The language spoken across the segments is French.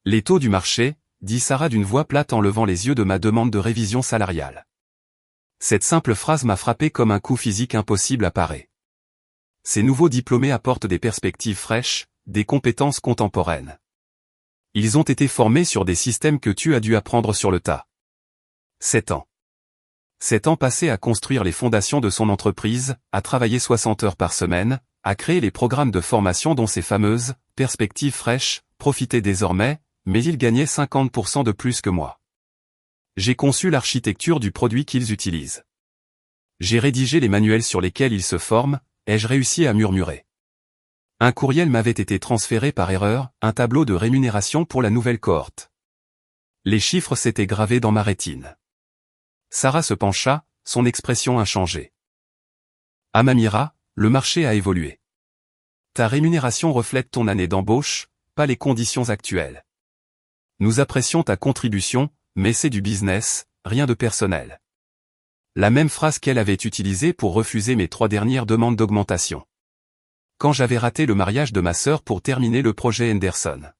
Les taux du marché, dit Sarah d'une voix plate en levant les yeux de ma demande de révision salariale. Cette simple phrase m'a frappé comme un coup physique impossible à parer. Ces nouveaux diplômés apportent des perspectives fraîches, des compétences contemporaines. Ils ont été formés sur des systèmes que tu as dû apprendre sur le tas. 7 ans. 7 ans passés à construire les fondations de son entreprise, à travailler 60 heures par semaine, à créer les programmes de formation dont ces fameuses « perspectives fraîches » profitaient désormais, mais ils gagnaient 50% de plus que moi. J'ai conçu l'architecture du produit qu'ils utilisent. J'ai rédigé les manuels sur lesquels ils se forment, ai-je réussi à murmurer. Un courriel m'avait été transféré par erreur, un tableau de rémunération pour la nouvelle cohorte. Les chiffres s'étaient gravés dans ma rétine. Sarah se pencha, son expression a changé. Amamira, le marché a évolué. Ta rémunération reflète ton année d'embauche, pas les conditions actuelles. Nous apprécions ta contribution, mais c'est du business, rien de personnel. La même phrase qu'elle avait utilisée pour refuser mes 3 dernières demandes d'augmentation. Quand j'avais raté le mariage de ma sœur pour terminer le projet Henderson.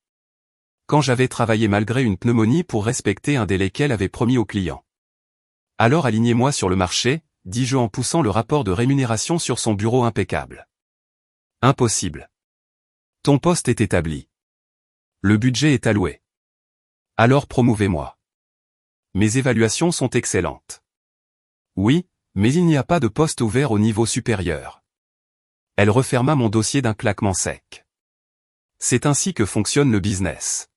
Quand j'avais travaillé malgré une pneumonie pour respecter un délai qu'elle avait promis au client. Alors alignez-moi sur le marché, dis-je en poussant le rapport de rémunération sur son bureau impeccable. Impossible. Ton poste est établi. Le budget est alloué. Alors promouvez-moi. Mes évaluations sont excellentes. Oui, mais il n'y a pas de poste ouvert au niveau supérieur. Elle referma mon dossier d'un claquement sec. C'est ainsi que fonctionne le business.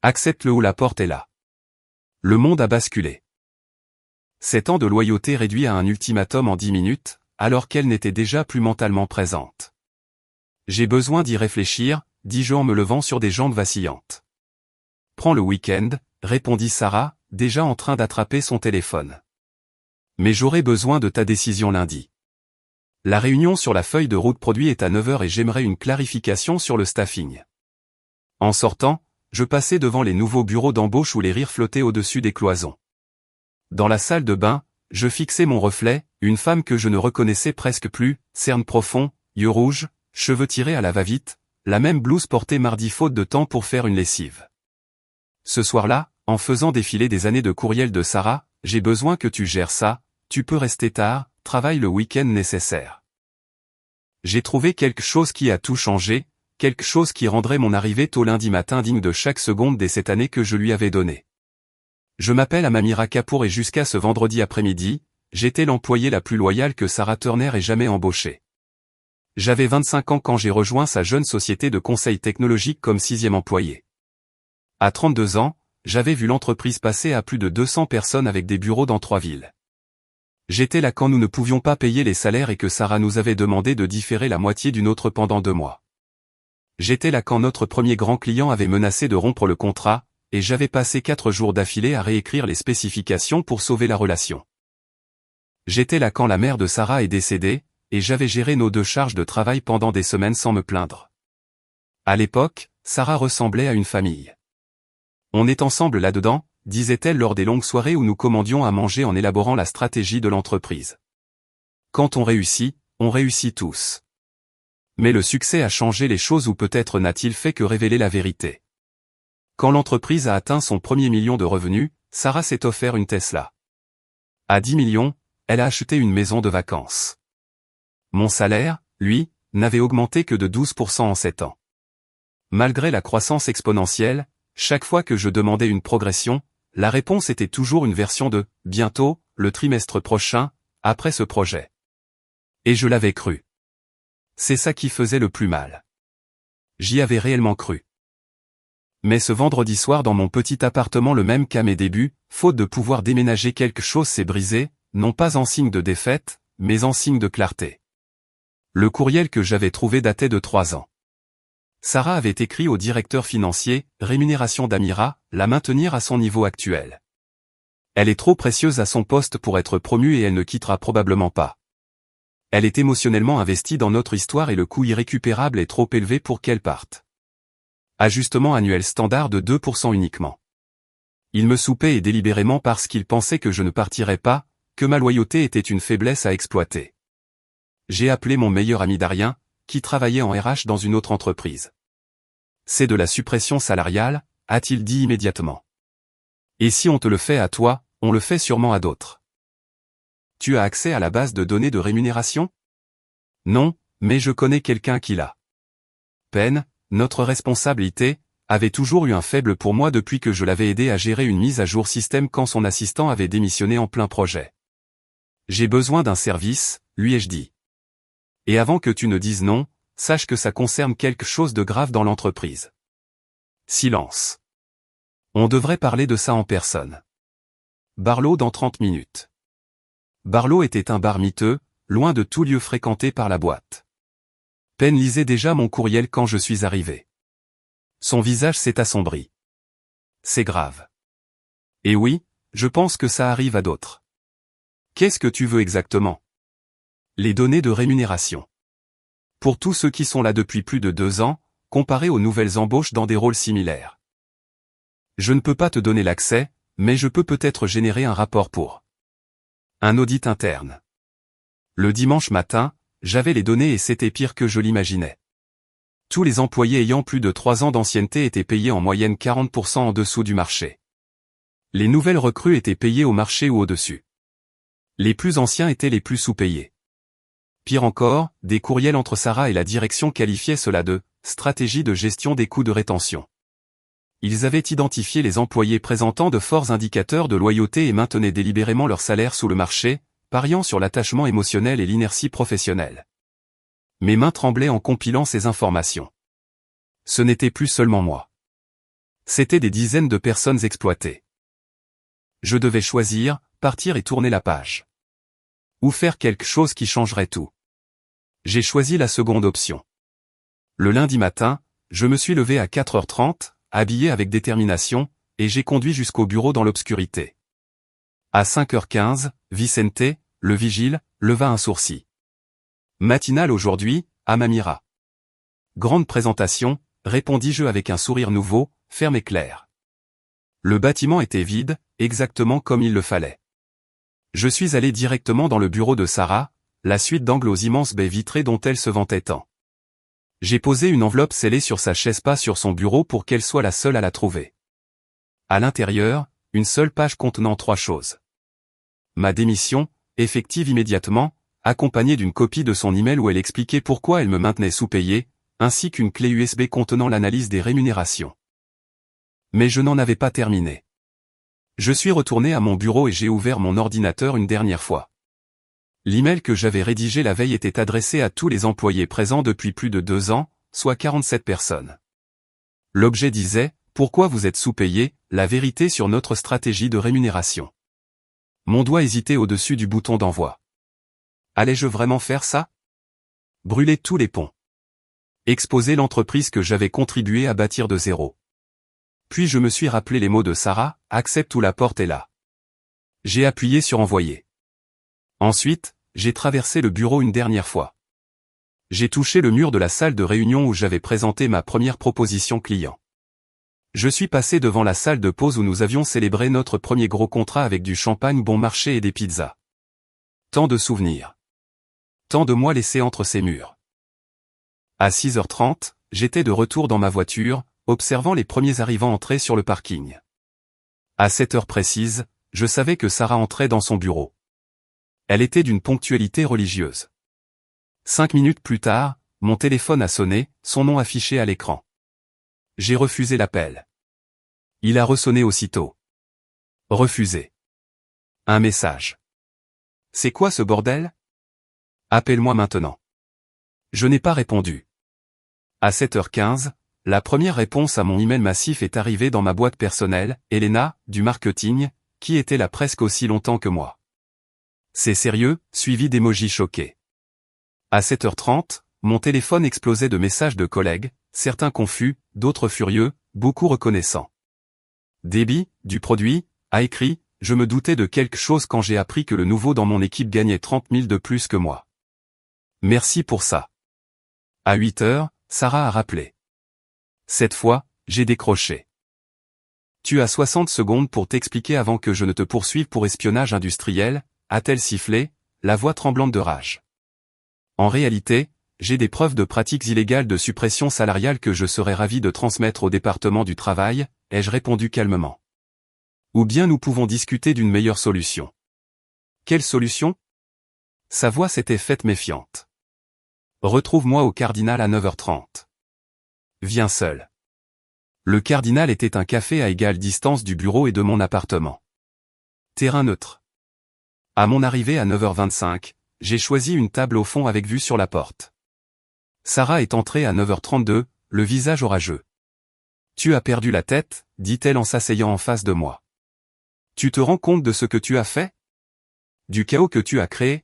Accepte-le ou la porte est là. Le monde a basculé. 7 ans de loyauté réduits à un ultimatum en 10 minutes, alors qu'elle n'était déjà plus mentalement présente. J'ai besoin d'y réfléchir, dis-je en me levant sur des jambes vacillantes. Prends le week-end, répondit Sarah, déjà en train d'attraper son téléphone. Mais j'aurai besoin de ta décision lundi. La réunion sur la feuille de route produit est à 9h et j'aimerais une clarification sur le staffing. En sortant, je passais devant les nouveaux bureaux d'embauche où les rires flottaient au-dessus des cloisons. Dans la salle de bain, je fixais mon reflet, une femme que je ne reconnaissais presque plus, cernes profonds, yeux rouges, cheveux tirés à la va-vite, la même blouse portée mardi faute de temps pour faire une lessive. Ce soir-là, en faisant défiler des années de courriel de Sarah, j'ai besoin que tu gères ça, tu peux rester tard, travaille le week-end nécessaire. J'ai trouvé quelque chose qui a tout changé, quelque chose qui rendrait mon arrivée tôt lundi matin digne de chaque seconde des 7 années que je lui avais données. Je m'appelle Amamira Kapoor et jusqu'à ce vendredi après-midi, j'étais l'employé la plus loyale que Sarah Turner ait jamais embauchée. J'avais 25 ans quand j'ai rejoint sa jeune société de conseil technologique comme 6e employé. À 32 ans, j'avais vu l'entreprise passer à plus de 200 personnes avec des bureaux dans 3 villes. J'étais là quand nous ne pouvions pas payer les salaires et que Sarah nous avait demandé de différer la moitié d'une autre pendant 2 mois. J'étais là quand notre premier grand client avait menacé de rompre le contrat, et j'avais passé 4 jours d'affilée à réécrire les spécifications pour sauver la relation. J'étais là quand la mère de Sarah est décédée, et j'avais géré nos 2 charges de travail pendant des semaines sans me plaindre. À l'époque, Sarah ressemblait à une famille. On est ensemble là-dedans, disait-elle lors des longues soirées où nous commandions à manger en élaborant la stratégie de l'entreprise. Quand on réussit tous. Mais le succès a changé les choses ou peut-être n'a-t-il fait que révéler la vérité. Quand l'entreprise a atteint son premier million de revenus, Sarah s'est offert une Tesla. À 10 millions, elle a acheté une maison de vacances. Mon salaire, lui, n'avait augmenté que de 12% en 7 ans. Malgré la croissance exponentielle, chaque fois que je demandais une progression, la réponse était toujours une version de « bientôt, le trimestre prochain, après ce projet ». Et je l'avais cru. C'est ça qui faisait le plus mal. J'y avais réellement cru. Mais ce vendredi soir dans mon petit appartement le même qu'à mes débuts, faute de pouvoir déménager quelque chose s'est brisé, non pas en signe de défaite, mais en signe de clarté. Le courriel que j'avais trouvé datait de 3 ans. Sarah avait écrit au directeur financier, rémunération d'Amira, la maintenir à son niveau actuel. Elle est trop précieuse à son poste pour être promue et elle ne quittera probablement pas. Elle est émotionnellement investie dans notre histoire et le coût irrécupérable est trop élevé pour qu'elle parte. Ajustement annuel standard de 2% uniquement. Il me soupait et délibérément parce qu'il pensait que je ne partirais pas, que ma loyauté était une faiblesse à exploiter. J'ai appelé mon meilleur ami Darien, qui travaillait en RH dans une autre entreprise. C'est de la suppression salariale, a-t-il dit immédiatement. Et si on te le fait à toi, on le fait sûrement à d'autres. Tu as accès à la base de données de rémunération? Non, mais je connais quelqu'un qui l'a. Penn, notre responsable IT, avait toujours eu un faible pour moi depuis que je l'avais aidé à gérer une mise à jour système quand son assistant avait démissionné en plein projet. J'ai besoin d'un service, lui ai-je dit. Et avant que tu ne dises non, sache que ça concerne quelque chose de grave dans l'entreprise. Silence. On devrait parler de ça en personne. Barlow dans 30 minutes. Barlow était un bar miteux, loin de tout lieu fréquenté par la boîte. Penn lisait déjà mon courriel quand je suis arrivé. Son visage s'est assombri. C'est grave. Et oui, je pense que ça arrive à d'autres. Qu'est-ce que tu veux exactement? Les données de rémunération. Pour tous ceux qui sont là depuis plus de 2 ans, comparé aux nouvelles embauches dans des rôles similaires. Je ne peux pas te donner l'accès, mais je peux peut-être générer un rapport pour un audit interne. Le dimanche matin, j'avais les données et c'était pire que je l'imaginais. Tous les employés ayant plus de 3 ans d'ancienneté étaient payés en moyenne 40% en dessous du marché. Les nouvelles recrues étaient payées au marché ou au-dessus. Les plus anciens étaient les plus sous-payés. Pire encore, des courriels entre Sarah et la direction qualifiaient cela de « stratégie de gestion des coûts de rétention ». Ils avaient identifié les employés présentant de forts indicateurs de loyauté et maintenaient délibérément leur salaire sous le marché, pariant sur l'attachement émotionnel et l'inertie professionnelle. Mes mains tremblaient en compilant ces informations. Ce n'était plus seulement moi. C'étaient des dizaines de personnes exploitées. Je devais choisir, partir et tourner la page. Ou faire quelque chose qui changerait tout. J'ai choisi la seconde option. Le lundi matin, je me suis levé à 4h30, habillé avec détermination, et j'ai conduit jusqu'au bureau dans l'obscurité. À 5h15, Vicente, le vigile, leva un sourcil. Matinale aujourd'hui, à Mamira. Grande présentation, répondis-je avec un sourire nouveau, ferme et clair. Le bâtiment était vide, exactement comme il le fallait. Je suis allé directement dans le bureau de Sarah, la suite d'angles aux immenses baies vitrées dont elle se vantait tant. J'ai posé une enveloppe scellée sur sa chaise, pas sur son bureau pour qu'elle soit la seule à la trouver. À l'intérieur, une seule page contenant 3 choses. Ma démission, effective immédiatement, accompagnée d'une copie de son email où elle expliquait pourquoi elle me maintenait sous-payé, ainsi qu'une clé USB contenant l'analyse des rémunérations. Mais je n'en avais pas terminé. Je suis retourné à mon bureau et j'ai ouvert mon ordinateur une dernière fois. L'email que j'avais rédigé la veille était adressé à tous les employés présents depuis plus de 2 ans, soit 47 personnes. L'objet disait « Pourquoi vous êtes sous-payé, la vérité sur notre stratégie de rémunération ». Mon doigt hésitait au-dessus du bouton d'envoi. Allais-je vraiment faire ça? Brûler tous les ponts. Exposer l'entreprise que j'avais contribué à bâtir de zéro. Puis je me suis rappelé les mots de Sarah, accepte ou la porte est là. J'ai appuyé sur envoyer. Ensuite, j'ai traversé le bureau une dernière fois. J'ai touché le mur de la salle de réunion où j'avais présenté ma première proposition client. Je suis passé devant la salle de pause où nous avions célébré notre premier gros contrat avec du champagne bon marché et des pizzas. Tant de souvenirs. Tant de mois laissés entre ces murs. À 6h30, j'étais de retour dans ma voiture, observant les premiers arrivants entrer sur le parking. À 7 heures précises, je savais que Sarah entrait dans son bureau. Elle était d'une ponctualité religieuse. 5 minutes plus tard, mon téléphone a sonné, son nom affiché à l'écran. J'ai refusé l'appel. Il a ressonné aussitôt. Refusé. Un message. C'est quoi ce bordel? Appelle-moi maintenant. Je n'ai pas répondu. À 7h15, la première réponse à mon email massif est arrivée dans ma boîte personnelle, Elena, du marketing, qui était là presque aussi longtemps que moi. C'est sérieux, suivi d'émojis choqués. À 7h30, mon téléphone explosait de messages de collègues, certains confus, d'autres furieux, beaucoup reconnaissants. Debbie, du produit, a écrit « Je me doutais de quelque chose quand j'ai appris que le nouveau dans mon équipe gagnait 30 000 de plus que moi. Merci pour ça. » À 8h, Sarah a rappelé. Cette fois, j'ai décroché. Tu as 60 secondes pour t'expliquer avant que je ne te poursuive pour espionnage industriel, a-t-elle sifflé, la voix tremblante de rage. En réalité, j'ai des preuves de pratiques illégales de suppression salariale que je serais ravi de transmettre au département du travail, ai-je répondu calmement. Ou bien nous pouvons discuter d'une meilleure solution. Quelle solution? Sa voix s'était faite méfiante. Retrouve-moi au Cardinal à 9h30. Viens seul. Le Cardinal était un café à égale distance du bureau et de mon appartement. Terrain neutre. À mon arrivée à 9h25, j'ai choisi une table au fond avec vue sur la porte. Sarah est entrée à 9h32, le visage orageux. Tu as perdu la tête, dit-elle en s'asseyant en face de moi. Tu te rends compte de ce que tu as fait? Du chaos que tu as créé?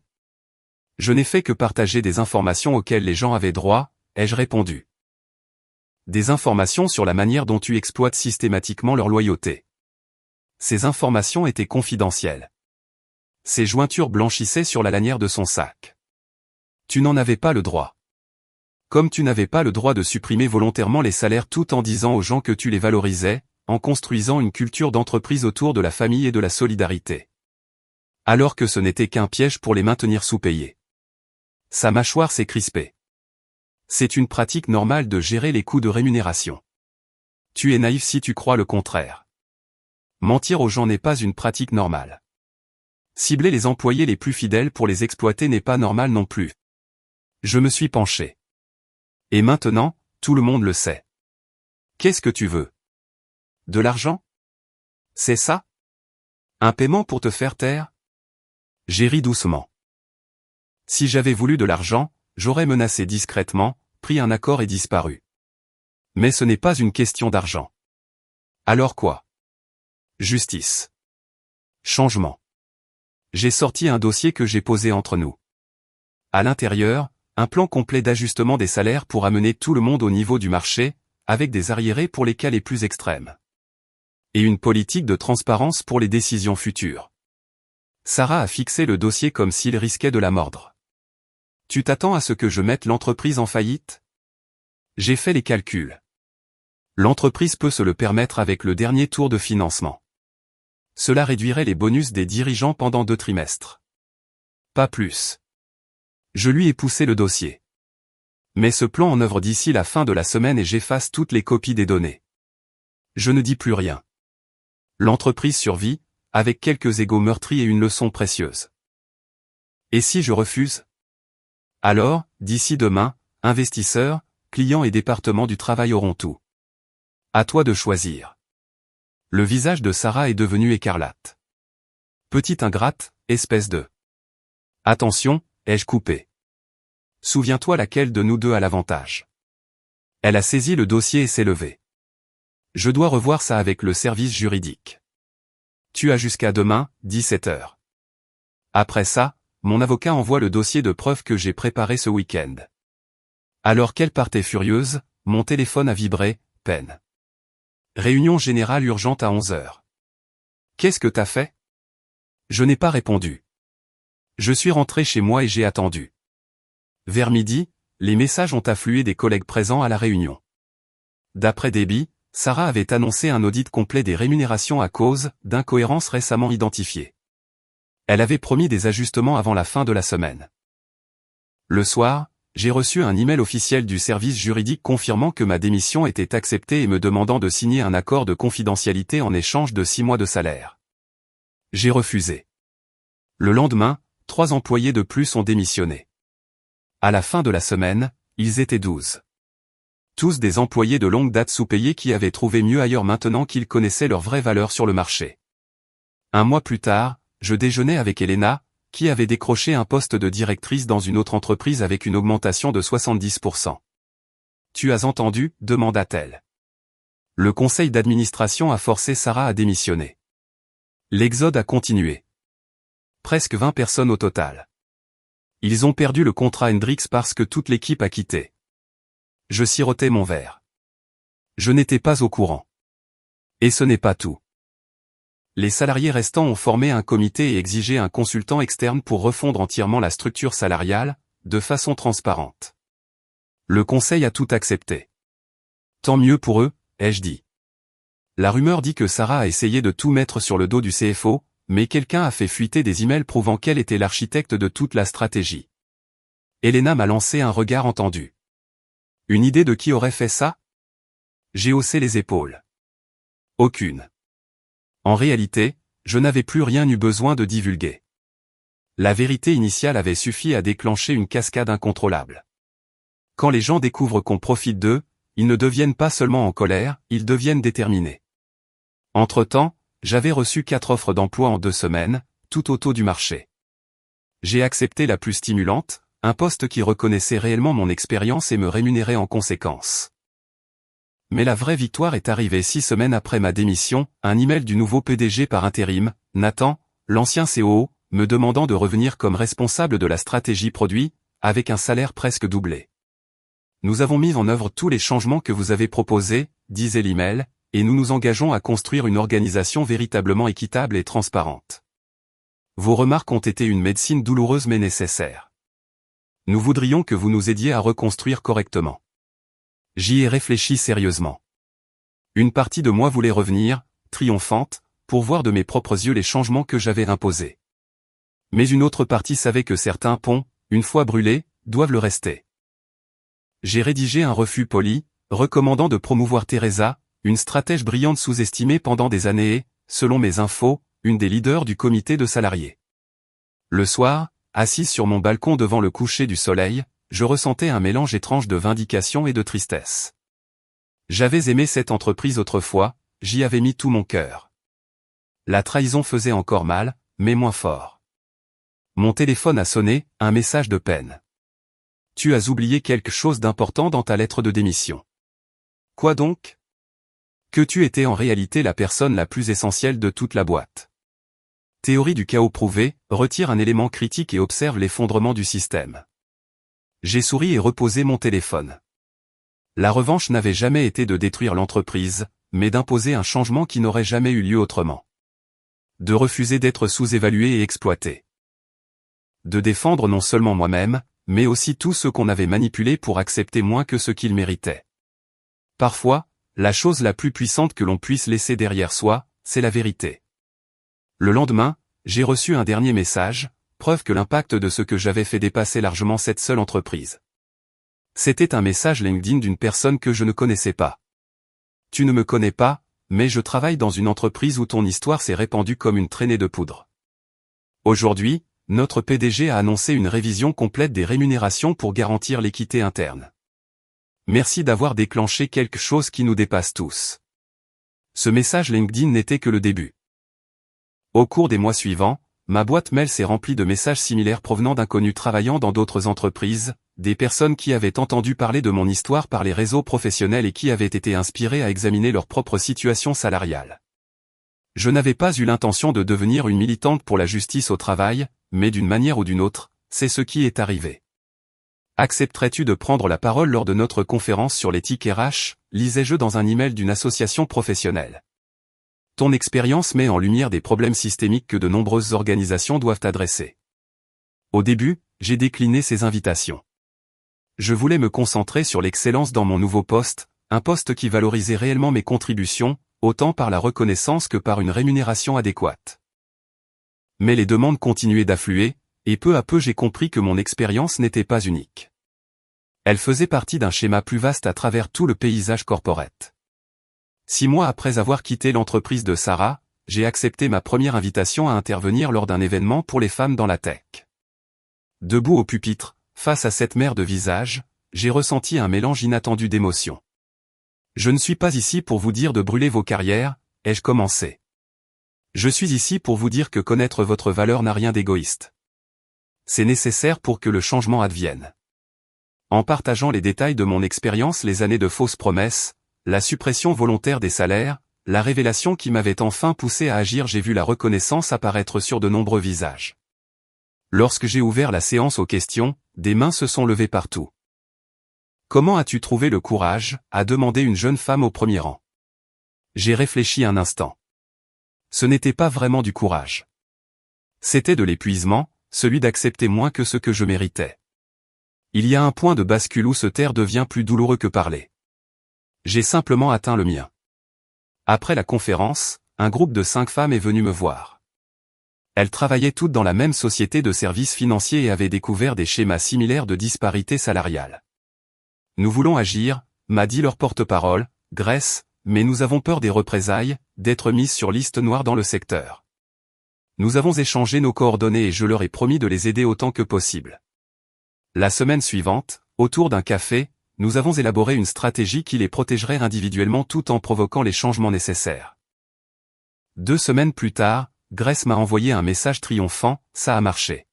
Je n'ai fait que partager des informations auxquelles les gens avaient droit, ai-je répondu. Des informations sur la manière dont tu exploites systématiquement leur loyauté. Ces informations étaient confidentielles. Ses jointures blanchissaient sur la lanière de son sac. Tu n'en avais pas le droit. Comme tu n'avais pas le droit de supprimer volontairement les salaires tout en disant aux gens que tu les valorisais, en construisant une culture d'entreprise autour de la famille et de la solidarité. Alors que ce n'était qu'un piège pour les maintenir sous-payés. Sa mâchoire s'est crispée. C'est une pratique normale de gérer les coûts de rémunération. Tu es naïf si tu crois le contraire. Mentir aux gens n'est pas une pratique normale. Cibler les employés les plus fidèles pour les exploiter n'est pas normal non plus. Je me suis penché. Et maintenant, tout le monde le sait. Qu'est-ce que tu veux? De l'argent? C'est ça? Un paiement pour te faire taire? J'ai ri doucement. Si j'avais voulu de l'argent, j'aurais menacé discrètement, pris un accord et disparu. Mais ce n'est pas une question d'argent. Alors quoi? Justice. Changement. J'ai sorti un dossier que j'ai posé entre nous. À l'intérieur, un plan complet d'ajustement des salaires pour amener tout le monde au niveau du marché, avec des arriérés pour les cas les plus extrêmes. Et une politique de transparence pour les décisions futures. Sarah a fixé le dossier comme s'il risquait de la mordre. Tu t'attends à ce que je mette l'entreprise en faillite? J'ai fait les calculs. L'entreprise peut se le permettre avec le dernier tour de financement. Cela réduirait les bonus des dirigeants pendant 2 trimestres. Pas plus. Je lui ai poussé le dossier. Mets ce plan en œuvre d'ici la fin de la semaine et j'efface toutes les copies des données. Je ne dis plus rien. L'entreprise survit, avec quelques égos meurtris et une leçon précieuse. Et si je refuse? Alors, d'ici demain, investisseurs, clients et départements du travail auront tout. À toi de choisir. Le visage de Sarah est devenu écarlate. Petite ingrate, espèce de... Attention, ai-je coupé. Souviens-toi laquelle de nous deux a l'avantage. Elle a saisi le dossier et s'est levée. Je dois revoir ça avec le service juridique. Tu as jusqu'à demain, 17h. Après ça, mon avocat envoie le dossier de preuve que j'ai préparé ce week-end. Alors qu'elle partait furieuse, mon téléphone a vibré, peine. Réunion générale urgente à 11h. Qu'est-ce que t'as fait? Je n'ai pas répondu. Je suis rentré chez moi et j'ai attendu. Vers midi, les messages ont afflué des collègues présents à la réunion. D'après Debbie, Sarah avait annoncé un audit complet des rémunérations à cause d'incohérences récemment identifiées. Elle avait promis des ajustements avant la fin de la semaine. Le soir, j'ai reçu un email officiel du service juridique confirmant que ma démission était acceptée et me demandant de signer un accord de confidentialité en échange de 6 mois de salaire. J'ai refusé. Le lendemain, 3 employés de plus ont démissionné. À la fin de la semaine, ils étaient 12. Tous des employés de longue date sous-payés qui avaient trouvé mieux ailleurs maintenant qu'ils connaissaient leur vraie valeur sur le marché. Un mois plus tard, je déjeunais avec Elena, qui avait décroché un poste de directrice dans une autre entreprise avec une augmentation de 70%. Tu as entendu? Demanda-t-elle. Le conseil d'administration a forcé Sarah à démissionner. L'exode a continué. Presque 20 personnes au total. Ils ont perdu le contrat Hendrix parce que toute l'équipe a quitté. Je sirotais mon verre. Je n'étais pas au courant. Et ce n'est pas tout. Les salariés restants ont formé un comité et exigé un consultant externe pour refondre entièrement la structure salariale, de façon transparente. Le conseil a tout accepté. Tant mieux pour eux, ai-je dit. La rumeur dit que Sarah a essayé de tout mettre sur le dos du CFO, mais quelqu'un a fait fuiter des emails prouvant qu'elle était l'architecte de toute la stratégie. Elena m'a lancé un regard entendu. Une idée de qui aurait fait ça? J'ai haussé les épaules. Aucune. En réalité, je n'avais plus rien eu besoin de divulguer. La vérité initiale avait suffi à déclencher une cascade incontrôlable. Quand les gens découvrent qu'on profite d'eux, ils ne deviennent pas seulement en colère, ils deviennent déterminés. Entre-temps, j'avais reçu 4 offres d'emploi en 2 semaines, tout au taux du marché. J'ai accepté la plus stimulante, un poste qui reconnaissait réellement mon expérience et me rémunérait en conséquence. Mais la vraie victoire est arrivée 6 semaines après ma démission, un email du nouveau PDG par intérim, Nathan, l'ancien COO, me demandant de revenir comme responsable de la stratégie produit, avec un salaire presque doublé. Nous avons mis en œuvre tous les changements que vous avez proposés, disait l'email, et nous nous engageons à construire une organisation véritablement équitable et transparente. Vos remarques ont été une médecine douloureuse mais nécessaire. Nous voudrions que vous nous aidiez à reconstruire correctement. J'y ai réfléchi sérieusement. Une partie de moi voulait revenir, triomphante, pour voir de mes propres yeux les changements que j'avais imposés. Mais une autre partie savait que certains ponts, une fois brûlés, doivent le rester. J'ai rédigé un refus poli, recommandant de promouvoir Teresa, une stratège brillante sous-estimée pendant des années et, selon mes infos, une des leaders du comité de salariés. Le soir, assise sur mon balcon devant le coucher du soleil, je ressentais un mélange étrange de vindication et de tristesse. J'avais aimé cette entreprise autrefois, j'y avais mis tout mon cœur. La trahison faisait encore mal, mais moins fort. Mon téléphone a sonné, un message de peine. Tu as oublié quelque chose d'important dans ta lettre de démission. Quoi donc? Que tu étais en réalité la personne la plus essentielle de toute la boîte. Théorie du chaos prouvée, retire un élément critique et observe l'effondrement du système. J'ai souri et reposé mon téléphone. La revanche n'avait jamais été de détruire l'entreprise, mais d'imposer un changement qui n'aurait jamais eu lieu autrement. De refuser d'être sous-évalué et exploité. De défendre non seulement moi-même, mais aussi tous ceux qu'on avait manipulés pour accepter moins que ce qu'ils méritaient. Parfois, la chose la plus puissante que l'on puisse laisser derrière soi, c'est la vérité. Le lendemain, j'ai reçu un dernier message, preuve que l'impact de ce que j'avais fait dépassait largement cette seule entreprise. C'était un message LinkedIn d'une personne que je ne connaissais pas. Tu ne me connais pas, mais je travaille dans une entreprise où ton histoire s'est répandue comme une traînée de poudre. Aujourd'hui, notre PDG a annoncé une révision complète des rémunérations pour garantir l'équité interne. Merci d'avoir déclenché quelque chose qui nous dépasse tous. Ce message LinkedIn n'était que le début. Au cours des mois suivants, ma boîte mail s'est remplie de messages similaires provenant d'inconnus travaillant dans d'autres entreprises, des personnes qui avaient entendu parler de mon histoire par les réseaux professionnels et qui avaient été inspirées à examiner leur propre situation salariale. Je n'avais pas eu l'intention de devenir une militante pour la justice au travail, mais d'une manière ou d'une autre, c'est ce qui est arrivé. Accepterais-tu de prendre la parole lors de notre conférence sur l'éthique RH, lisais-je dans un email d'une association professionnelle. Ton expérience met en lumière des problèmes systémiques que de nombreuses organisations doivent adresser. Au début, j'ai décliné ces invitations. Je voulais me concentrer sur l'excellence dans mon nouveau poste, un poste qui valorisait réellement mes contributions, autant par la reconnaissance que par une rémunération adéquate. Mais les demandes continuaient d'affluer, et peu à peu j'ai compris que mon expérience n'était pas unique. Elle faisait partie d'un schéma plus vaste à travers tout le paysage corporate. 6 mois après avoir quitté l'entreprise de Sarah, j'ai accepté ma première invitation à intervenir lors d'un événement pour les femmes dans la tech. Debout au pupitre, face à cette mer de visages, j'ai ressenti un mélange inattendu d'émotions. Je ne suis pas ici pour vous dire de brûler vos carrières, ai-je commencé. Je suis ici pour vous dire que connaître votre valeur n'a rien d'égoïste. C'est nécessaire pour que le changement advienne. En partageant les détails de mon expérience, les années de fausses promesses, la suppression volontaire des salaires, la révélation qui m'avait enfin poussé à agir, j'ai vu la reconnaissance apparaître sur de nombreux visages. Lorsque j'ai ouvert la séance aux questions, des mains se sont levées partout. Comment as-tu trouvé le courage, a demandé une jeune femme au premier rang. J'ai réfléchi un instant. Ce n'était pas vraiment du courage. C'était de l'épuisement, celui d'accepter moins que ce que je méritais. Il y a un point de bascule où se taire devient plus douloureux que parler. J'ai simplement atteint le mien. Après la conférence, un groupe de 5 femmes est venu me voir. Elles travaillaient toutes dans la même société de services financiers et avaient découvert des schémas similaires de disparité salariale. Nous voulons agir, m'a dit leur porte-parole, Grace, mais nous avons peur des représailles, d'être mis sur liste noire dans le secteur. Nous avons échangé nos coordonnées et je leur ai promis de les aider autant que possible. La semaine suivante, autour d'un café, nous avons élaboré une stratégie qui les protégerait individuellement tout en provoquant les changements nécessaires. 2 semaines plus tard, Grace m'a envoyé un message triomphant, ça a marché.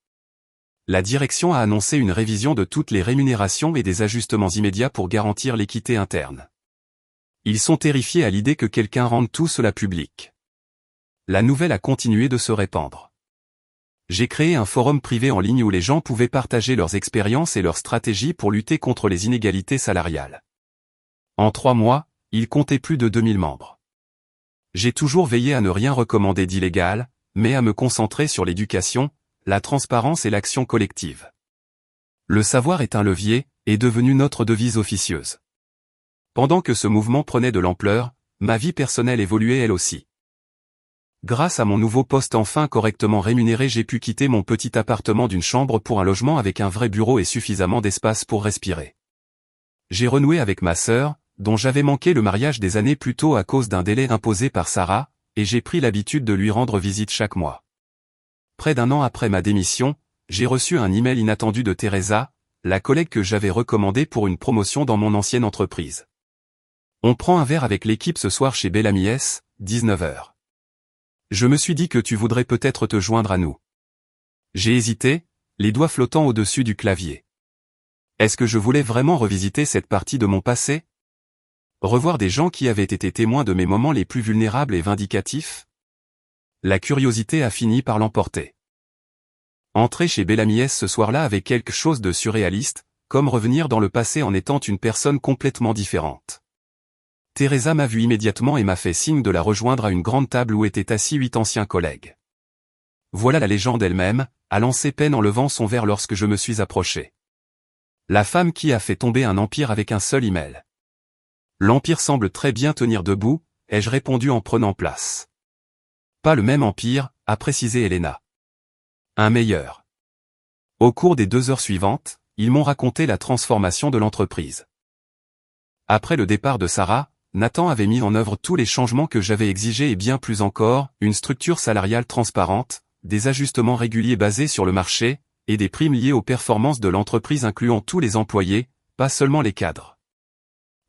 La direction a annoncé une révision de toutes les rémunérations et des ajustements immédiats pour garantir l'équité interne. Ils sont terrifiés à l'idée que quelqu'un rende tout cela public. La nouvelle a continué de se répandre. J'ai créé un forum privé en ligne où les gens pouvaient partager leurs expériences et leurs stratégies pour lutter contre les inégalités salariales. En 3 mois, il comptait plus de 2000 membres. J'ai toujours veillé à ne rien recommander d'illégal, mais à me concentrer sur l'éducation, la transparence et l'action collective. Le savoir est un levier, est devenu notre devise officieuse. Pendant que ce mouvement prenait de l'ampleur, ma vie personnelle évoluait elle aussi. Grâce à mon nouveau poste enfin correctement rémunéré, j'ai pu quitter mon petit appartement d'une chambre pour un logement avec un vrai bureau et suffisamment d'espace pour respirer. J'ai renoué avec ma sœur, dont j'avais manqué le mariage des années plus tôt à cause d'un délai imposé par Sarah, et j'ai pris l'habitude de lui rendre visite chaque mois. Près d'1 an après ma démission, j'ai reçu un email inattendu de Teresa, la collègue que j'avais recommandée pour une promotion dans mon ancienne entreprise. On prend un verre avec l'équipe ce soir chez Bellamies, 19h. Je me suis dit que tu voudrais peut-être te joindre à nous. J'ai hésité, les doigts flottant au-dessus du clavier. Est-ce que je voulais vraiment revisiter cette partie de mon passé? Revoir des gens qui avaient été témoins de mes moments les plus vulnérables et vindicatifs? La curiosité a fini par l'emporter. Entrer chez Bellamies ce soir-là avait quelque chose de surréaliste, comme revenir dans le passé en étant une personne complètement différente. Teresa m'a vu immédiatement et m'a fait signe de la rejoindre à une grande table où étaient assis 8 anciens collègues. Voilà la légende elle-même, a lancé peine en levant son verre lorsque je me suis approché. La femme qui a fait tomber un empire avec un seul email. L'empire semble très bien tenir debout, ai-je répondu en prenant place. Pas le même empire, a précisé Elena. Un meilleur. Au cours des 2 heures suivantes, ils m'ont raconté la transformation de l'entreprise. Après le départ de Sarah, Nathan avait mis en œuvre tous les changements que j'avais exigés et bien plus encore, une structure salariale transparente, des ajustements réguliers basés sur le marché, et des primes liées aux performances de l'entreprise incluant tous les employés, pas seulement les cadres.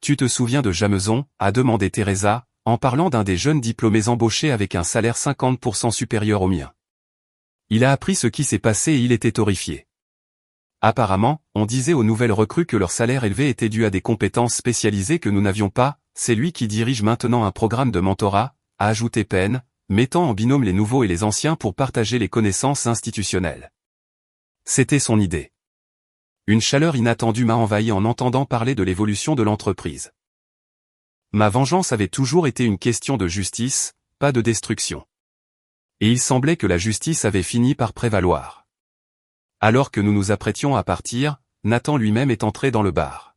Tu te souviens de Jameson, a demandé Teresa, en parlant d'un des jeunes diplômés embauchés avec un salaire 50% supérieur au mien. Il a appris ce qui s'est passé et il était horrifié. Apparemment, on disait aux nouvelles recrues que leur salaire élevé était dû à des compétences spécialisées que nous n'avions pas, c'est lui qui dirige maintenant un programme de mentorat, a ajouté Penn, mettant en binôme les nouveaux et les anciens pour partager les connaissances institutionnelles. C'était son idée. Une chaleur inattendue m'a envahi en entendant parler de l'évolution de l'entreprise. Ma vengeance avait toujours été une question de justice, pas de destruction. Et il semblait que la justice avait fini par prévaloir. Alors que nous nous apprêtions à partir, Nathan lui-même est entré dans le bar.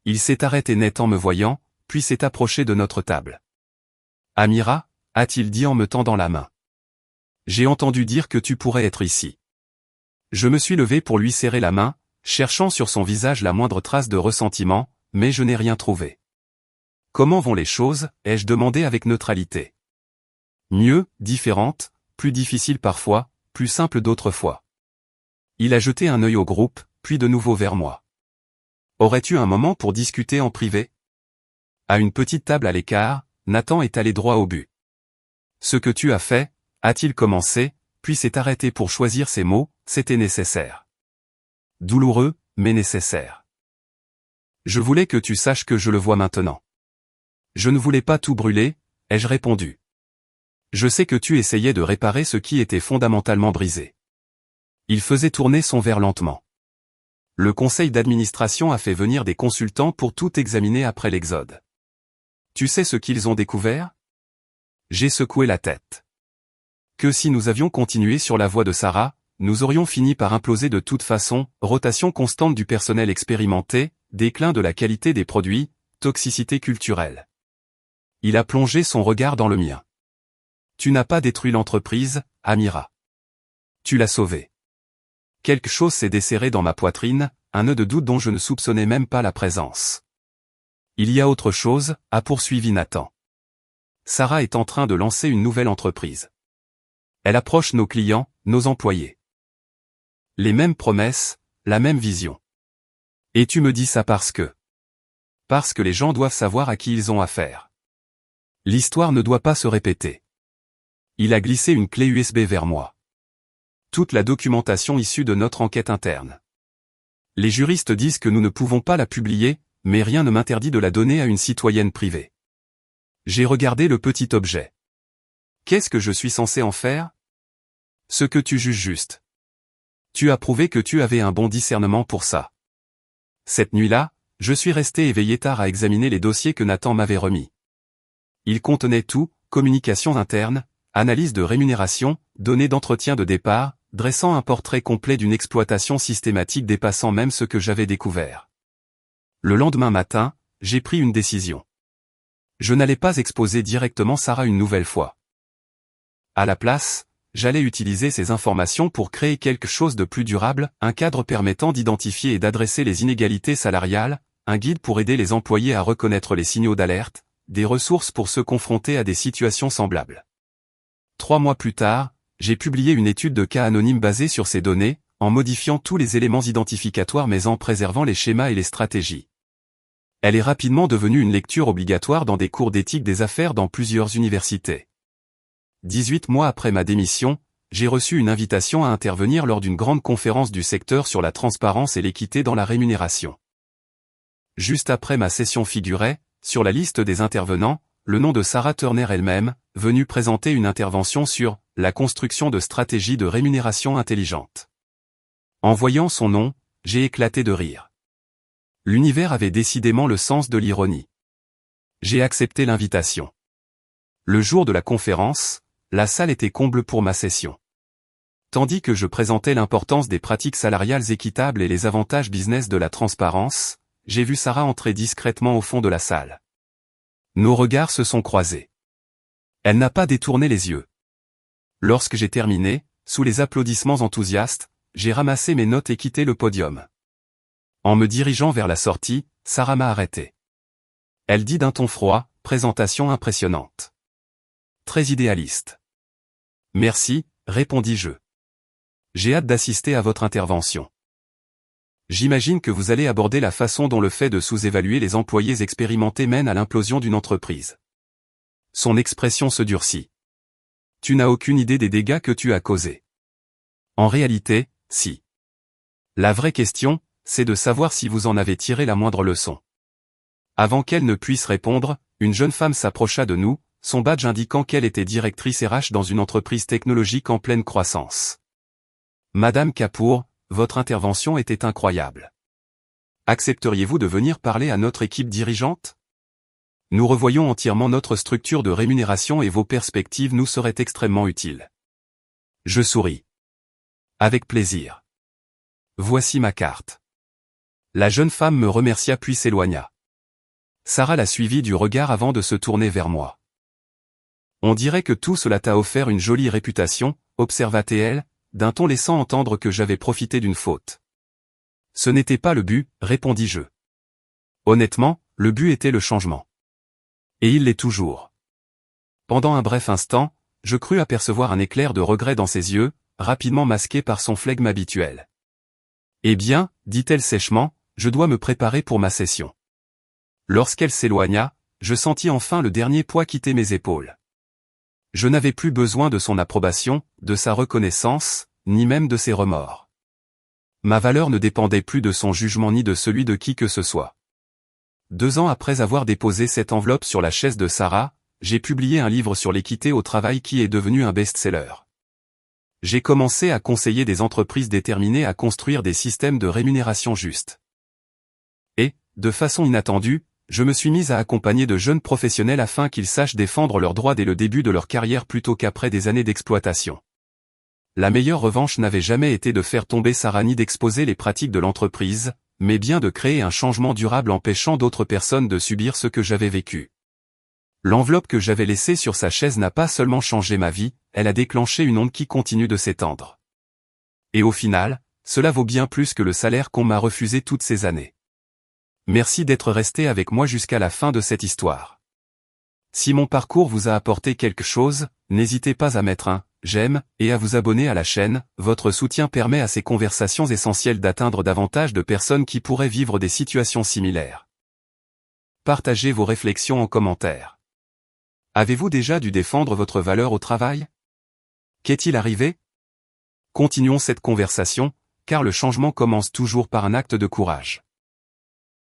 Il s'est arrêté net en me voyant, puis s'est approché de notre table. « Amira » a-t-il dit en me tendant la main. « J'ai entendu dire que tu pourrais être ici. » Je me suis levé pour lui serrer la main, cherchant sur son visage la moindre trace de ressentiment, mais je n'ai rien trouvé. « Comment vont les choses » ai-je demandé avec neutralité. « Mieux, différente, plus difficile parfois, plus simple d'autres fois. » Il a jeté un œil au groupe, puis de nouveau vers moi. « Aurais-tu un moment pour discuter en privé ?» À une petite table à l'écart, Nathan est allé droit au but. « Ce que tu as fait, » a-t-il commencé, puis s'est arrêté pour choisir ses mots, c'était nécessaire. Douloureux, mais nécessaire. Je voulais que tu saches que je le vois maintenant. Je ne voulais pas tout brûler, ai-je répondu. Je sais que tu essayais de réparer ce qui était fondamentalement brisé. Il faisait tourner son verre lentement. Le conseil d'administration a fait venir des consultants pour tout examiner après l'exode. Tu sais ce qu'ils ont découvert? J'ai secoué la tête. Que si nous avions continué sur la voie de Sarah, nous aurions fini par imploser de toute façon, rotation constante du personnel expérimenté, déclin de la qualité des produits, toxicité culturelle. Il a plongé son regard dans le mien. Tu n'as pas détruit l'entreprise, Amira. Tu l'as sauvée. Quelque chose s'est desserré dans ma poitrine, un nœud de doute dont je ne soupçonnais même pas la présence. Il y a autre chose, a poursuivi Nathan. Sarah est en train de lancer une nouvelle entreprise. Elle approche nos clients, nos employés. Les mêmes promesses, la même vision. Et tu me dis ça parce que les gens doivent savoir à qui ils ont affaire. L'histoire ne doit pas se répéter. Il a glissé une clé USB vers moi. Toute la documentation issue de notre enquête interne. Les juristes disent que nous ne pouvons pas la publier, mais rien ne m'interdit de la donner à une citoyenne privée. J'ai regardé le petit objet. Qu'est-ce que je suis censé en faire? Ce que tu juges juste. Tu as prouvé que tu avais un bon discernement pour ça. Cette nuit-là, je suis resté éveillé tard à examiner les dossiers que Nathan m'avait remis. Ils contenaient tout, communication interne, analyse de rémunération, données d'entretien de départ, dressant un portrait complet d'une exploitation systématique dépassant même ce que j'avais découvert. Le lendemain matin, j'ai pris une décision. Je n'allais pas exposer directement Sarah une nouvelle fois. À la place, j'allais utiliser ces informations pour créer quelque chose de plus durable, un cadre permettant d'identifier et d'adresser les inégalités salariales, un guide pour aider les employés à reconnaître les signaux d'alerte, des ressources pour se confronter à des situations semblables. 3 mois plus tard, j'ai publié une étude de cas anonyme basée sur ces données, en modifiant tous les éléments identificatoires mais en préservant les schémas et les stratégies. Elle est rapidement devenue une lecture obligatoire dans des cours d'éthique des affaires dans plusieurs universités. 18 mois après ma démission, j'ai reçu une invitation à intervenir lors d'une grande conférence du secteur sur la transparence et l'équité dans la rémunération. Juste après ma session figurait, sur la liste des intervenants, le nom de Sarah Turner elle-même, venue présenter une intervention sur « la construction de stratégies de rémunération intelligente ». En voyant son nom, j'ai éclaté de rire. L'univers avait décidément le sens de l'ironie. J'ai accepté l'invitation. Le jour de la conférence, la salle était comble pour ma session. Tandis que je présentais l'importance des pratiques salariales équitables et les avantages business de la transparence, j'ai vu Sarah entrer discrètement au fond de la salle. Nos regards se sont croisés. Elle n'a pas détourné les yeux. Lorsque j'ai terminé, sous les applaudissements enthousiastes, j'ai ramassé mes notes et quitté le podium. En me dirigeant vers la sortie, Sarah m'a arrêté. Elle dit d'un ton froid, « Présentation impressionnante. Très idéaliste. » Merci, répondis-je. J'ai hâte d'assister à votre intervention. J'imagine que vous allez aborder la façon dont le fait de sous-évaluer les employés expérimentés mène à l'implosion d'une entreprise. Son expression se durcit. Tu n'as aucune idée des dégâts que tu as causés. En réalité, si. La vraie question, c'est de savoir si vous en avez tiré la moindre leçon. Avant qu'elle ne puisse répondre, une jeune femme s'approcha de nous, son badge indiquant qu'elle était directrice RH dans une entreprise technologique en pleine croissance. Madame Kapoor, votre intervention était incroyable. Accepteriez-vous de venir parler à notre équipe dirigeante? Nous revoyons entièrement notre structure de rémunération et vos perspectives nous seraient extrêmement utiles. Je souris. Avec plaisir. Voici ma carte. La jeune femme me remercia puis s'éloigna. Sarah la suivit du regard avant de se tourner vers moi. On dirait que tout cela t'a offert une jolie réputation, observa-t-elle, d'un ton laissant entendre que j'avais profité d'une faute. Ce n'était pas le but, répondis-je. Honnêtement, le but était le changement. Et il l'est toujours. Pendant un bref instant, je crus apercevoir un éclair de regret dans ses yeux, rapidement masqué par son flegme habituel. Eh bien, dit-elle sèchement, je dois me préparer pour ma session. Lorsqu'elle s'éloigna, je sentis enfin le dernier poids quitter mes épaules. Je n'avais plus besoin de son approbation, de sa reconnaissance, ni même de ses remords. Ma valeur ne dépendait plus de son jugement ni de celui de qui que ce soit. 2 ans après avoir déposé cette enveloppe sur la chaise de Sarah, j'ai publié un livre sur l'équité au travail qui est devenu un best-seller. J'ai commencé à conseiller des entreprises déterminées à construire des systèmes de rémunération justes. Et, de façon inattendue, je me suis mise à accompagner de jeunes professionnels afin qu'ils sachent défendre leurs droits dès le début de leur carrière plutôt qu'après des années d'exploitation. La meilleure revanche n'avait jamais été de faire tomber Sarah ni d'exposer les pratiques de l'entreprise, mais bien de créer un changement durable empêchant d'autres personnes de subir ce que j'avais vécu. L'enveloppe que j'avais laissée sur sa chaise n'a pas seulement changé ma vie, elle a déclenché une onde qui continue de s'étendre. Et au final, cela vaut bien plus que le salaire qu'on m'a refusé toutes ces années. Merci d'être resté avec moi jusqu'à la fin de cette histoire. Si mon parcours vous a apporté quelque chose, n'hésitez pas à mettre un j'aime et à vous abonner à la chaîne. Votre soutien permet à ces conversations essentielles d'atteindre davantage de personnes qui pourraient vivre des situations similaires. Partagez vos réflexions en commentaire. Avez-vous déjà dû défendre votre valeur au travail? Qu'est-il arrivé? Continuons cette conversation, car le changement commence toujours par un acte de courage.